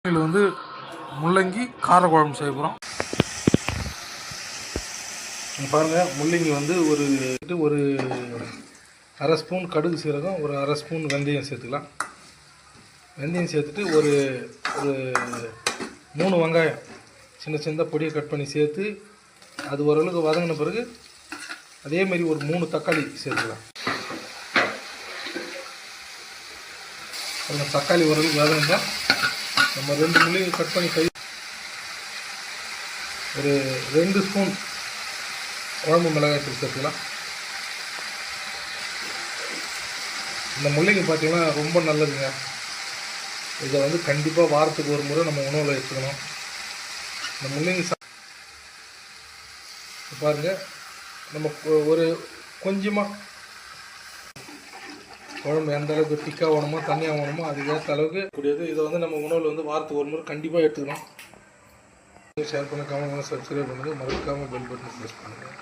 இதில் வந்து முள்ளங்கி கார குழம்பு செய்ய போகிறோம். பாருங்கள், முள்ளங்கி வந்து ஒரு அரை ஸ்பூன் கடுகு சீரகம், ஒரு அரை ஸ்பூன் வெந்தயம் சேர்த்துக்கலாம். வெந்தயம் சேர்த்துட்டு ஒரு 3 வெங்காயம் சின்ன சின்னதாக பொடியை கட் பண்ணி சேர்த்து அது ஓரளவுக்கு வதங்கின பிறகு அதேமாரி ஒரு 3 தக்காளி சேர்த்துக்கலாம். அந்த தக்காளி ஓரளவுக்கு வதங்கினா நம்ம 2 முள்ளங்கி கட் பண்ணி ஒரு 2 ஸ்பூன் குழம்பு மிளகாய் தூள் சேர்த்துக்கலாம். இந்த முள்ளங்கி பார்த்திங்கன்னா ரொம்ப நல்லதுங்க. இதை வந்து கண்டிப்பாக வாரத்துக்கு ஒரு முறை நம்ம உணவில் எடுத்துக்கணும். இந்த முள்ளங்கி பாருங்கள், நம்ம ஒரு கொஞ்சமாக குழம்பு எந்த அளவுக்கு திக்காக வேணுமோ தண்ணியாக வேணுமோ அதுக்கேற்ற அளவுக்கு கூடியது. இதை வந்து நம்ம உணவில் வந்து வாரத்துக்கு ஒரு முறை கண்டிப்பாக எடுத்துக்கணும். ஷேர் பண்ண, கமெண்ட் பண்ண, சப்ஸ்கிரைப் பண்ணுங்கள். மறக்காமல் பெல் பட்டன் ப்ரெஸ் பண்ணுங்கள்.